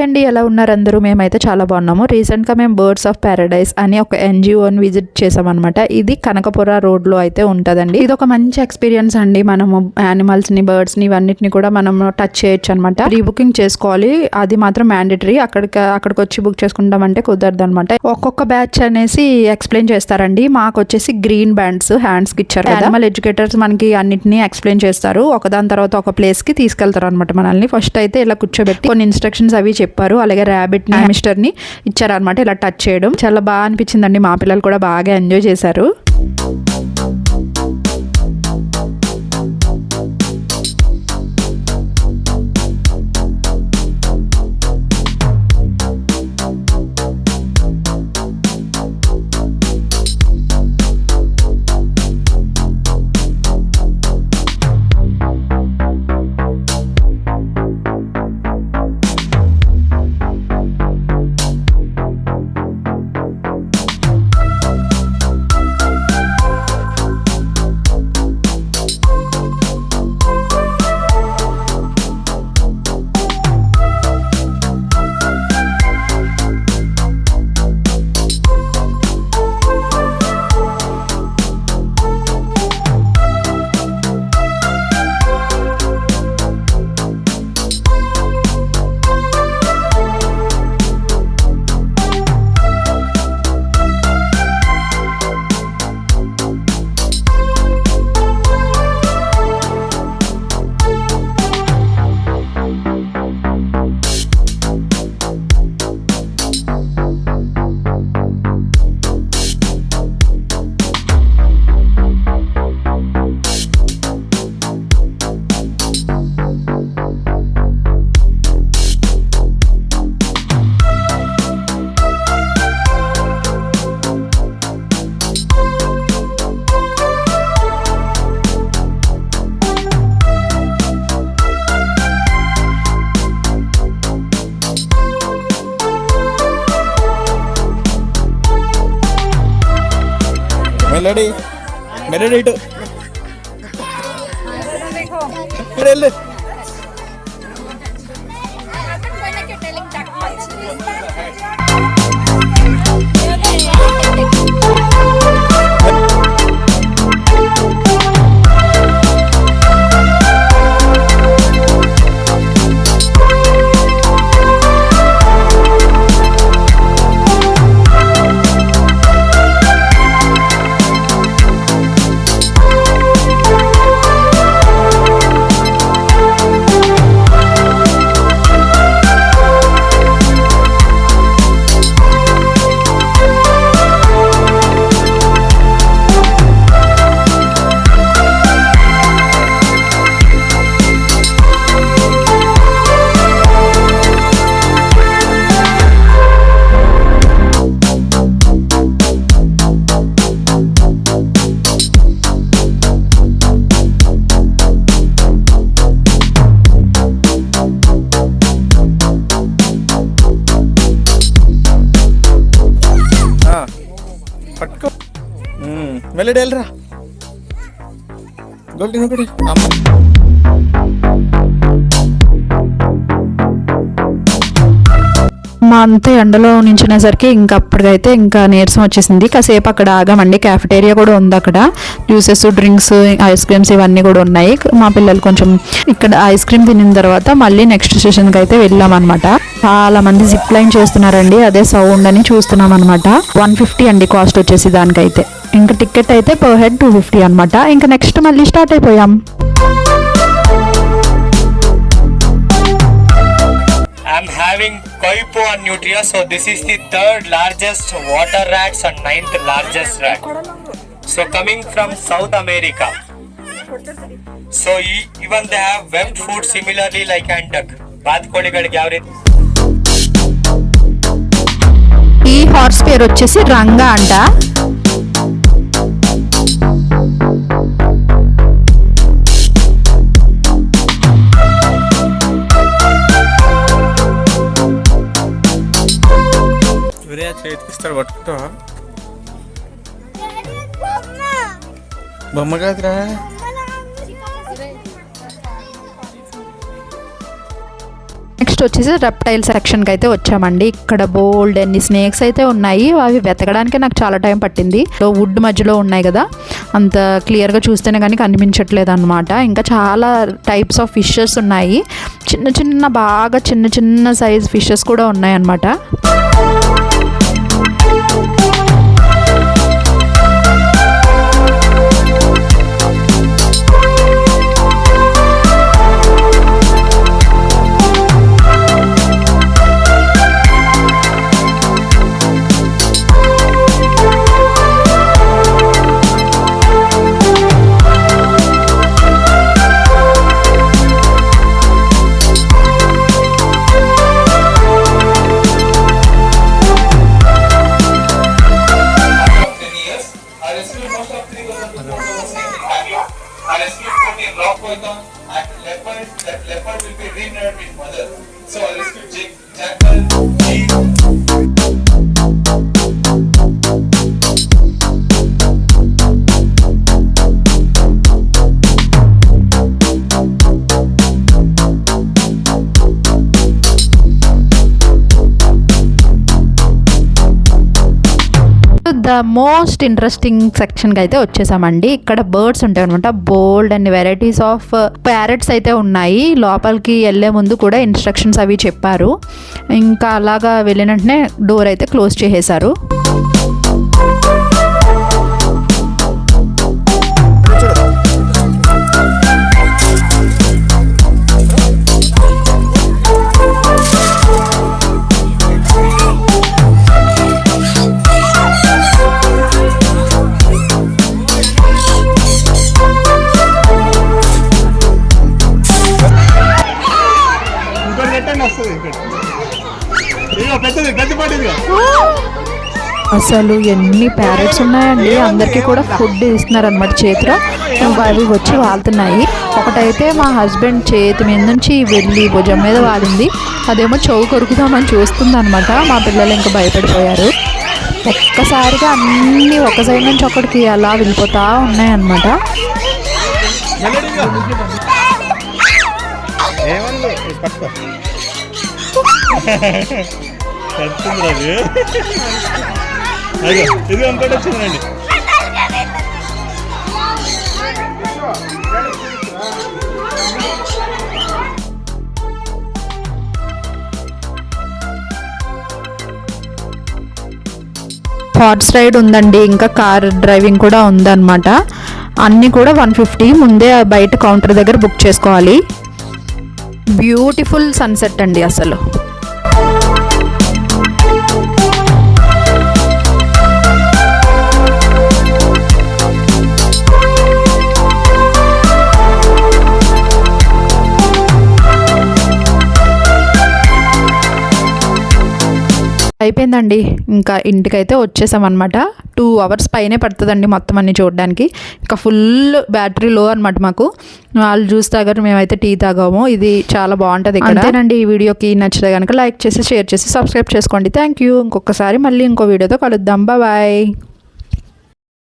Hi అండి, ఎలా ఉన్నారు అందరూ? మేమైతే చాలా బాగున్నాము. రీసెంట్గా మేము బర్డ్స్ ఆఫ్ ప్యారడైజ్ అని ఒక ఎన్జిఓని విజిట్ చేసామన్నమాట. ఇది కనకపుర రోడ్లో అయితే ఉంటుందండి. ఇది ఒక మంచి ఎక్స్పీరియన్స్ అండి. మనము యానిమల్స్ని, బర్డ్స్ని ఇవన్నిటిని కూడా మనం టచ్ చేయొచ్చు అనమాట. ప్రీ బుకింగ్ చేసుకోవాలి, అది మాత్రం మ్యాండేటరీ. అక్కడికి వచ్చి బుక్ చేసుకుంటామంటే కుదరదు అనమాట. ఒక్కొక్క బ్యాచ్ అనేసి ఎక్స్ప్లెయిన్ చేస్తారండి. మాకు వచ్చేసి గ్రీన్ బ్యాండ్స్ హ్యాండ్స్కి ఇచ్చారు. యానిమల్ ఎడ్యుకేటర్స్ మనకి అన్నిటిని ఎక్స్ప్లెయిన్ చేస్తారు. ఒకదాని తర్వాత ఒక ప్లేస్కి తీసుకెళ్తారు అనమాట మనల్ని. ఫస్ట్ అయితే ఇలా కూర్చోబెట్టి కొన్ని ఇన్స్ట్రక్షన్స్ అవి చెప్పారు. అలాగే ర్యాబిట్ ని, హామ్స్టర్ ని ఇచ్చారనమాట. ఇలా టచ్ చేయడం చాలా బాగా అనిపించిందండి. మా పిల్లలు కూడా బాగా ఎంజాయ్ చేశారు. మెలడీ మెలడీ ఇటు వెళ్ళు. పట్టుకో మెల్లడి వెళ్ళరా గోల్డెన్ ఒకటి అమ్మ. మా అంతా ఎండలో నించునేసరికి ఇంకా అప్పటికైతే ఇంకా నీరసం వచ్చేసింది. కాసేపు అక్కడ ఆగామండి. క్యాఫెటేరియా కూడా ఉంది అక్కడ. జ్యూసెస్, డ్రింక్స్, ఐస్ క్రీమ్స్ ఇవన్నీ కూడా ఉన్నాయి. మా పిల్లలు కొంచెం ఇక్కడ ఐస్ క్రీమ్ తినిన తర్వాత మళ్ళీ నెక్స్ట్ స్టేషన్కి అయితే వెళ్ళామన్నమాట. చాలా మంది జిప్ లైన్ చేస్తున్నారండి. అదే సౌండ్ అని చూస్తున్నాం అనమాట. 150 అండి కాస్ట్ వచ్చేసి దానికైతే. ఇంకా టికెట్ అయితే పర్ హెడ్ 250 అనమాట. ఇంకా నెక్స్ట్ మళ్ళీ స్టార్ట్ అయిపోయాం. I'm having Koipo and Nutria. So this is the third largest water rats and ninth largest rat. So coming from South America. So even they have webbed food similarly like Antuck. బాతుకోడిగడికి ఎవరి ఈ horse పేరు వచ్చేసి రంగా అంట. చేతికిస్తాడు పట్టుకుంటా. బొమ్మ కాదురా. Next వచ్చేసి reptile సెక్షన్కి అయితే వచ్చామండి. ఇక్కడ బోల్డ్ అన్ని స్నేక్స్ అయితే ఉన్నాయి. అవి వెతకడానికి నాకు చాలా టైం పట్టింది. వుడ్ మధ్యలో ఉన్నాయి కదా, అంత క్లియర్గా చూస్తేనే కానీ కనిపించట్లేదు అనమాట. ఇంకా చాలా టైప్స్ ఆఫ్ ఫిషెస్ ఉన్నాయి. బాగా చిన్న సైజ్ ఫిషెస్ కూడా ఉన్నాయి అన్నమాట. ద మోస్ట్ ఇంట్రెస్టింగ్ సెక్షన్కి అయితే వచ్చేసామండి. ఇక్కడ బర్డ్స్ ఉంటాయి అనమాట. బోల్డ్ అండ్ వెరైటీస్ ఆఫ్ ప్యారెట్స్ అయితే ఉన్నాయి. లోపలికి వెళ్ళే ముందు కూడా ఇన్స్ట్రక్షన్స్ అవి చెప్పారు. ఇంకా అలాగా వెళ్ళినట్టునే డోర్ అయితే క్లోజ్ చేసేసారు. అసలు ఎన్ని ప్యారెట్స్ ఉన్నాయండి. అందరికీ కూడా ఫుడ్ ఇస్తున్నారు అనమాట చేతిలో. అవి వచ్చి వాళ్తున్నాయి. ఒకటైతే మా హస్బెండ్ చేతి మీద నుంచి వెళ్ళి భుజం మీద వాలింది. అదేమో చెవు కొరుకుదామని చూస్తుంది అనమాట. మా పిల్లలు ఇంకా భయపడిపోయారు. ఒక్కసారిగా అన్నీ ఒక సైడ్ నుంచి ఒకటికి అలా వెళ్ళిపోతా ఉన్నాయన్నమాట. ఇది ఇంకోటి వచ్చిందండి. హార్స్ రైడ్ ఉందండి. ఇంకా కార్ డ్రైవింగ్ కూడా ఉందన్నమాట. అన్నీ కూడా 150 ముందే బయట కౌంటర్ దగ్గర బుక్ చేసుకోవాలి. బ్యూటిఫుల్ సన్సెట్ అండి అసలు. అయిపోయిందండి. ఇంకా ఇంటికైతే వచ్చేసామన్నమాట. 2 hours పైనే పడుతుందండి మొత్తం అన్ని చూడడానికి. ఇంకా ఫుల్ బ్యాటరీ లో అనమాట మాకు. వాళ్ళు జ్యూస్ తాగారు, మేమైతే టీ తాగాము. ఇది చాలా బాగుంటుంది ఇక్కడ. అంతేనండి. ఈ వీడియోకి నచ్చితే కనుక లైక్ చేసి షేర్ చేసి సబ్స్క్రైబ్ చేసుకోండి. Thank you. ఇంకొకసారి మళ్ళీ ఇంకో వీడియోతో కలుద్దాం. బాయ్.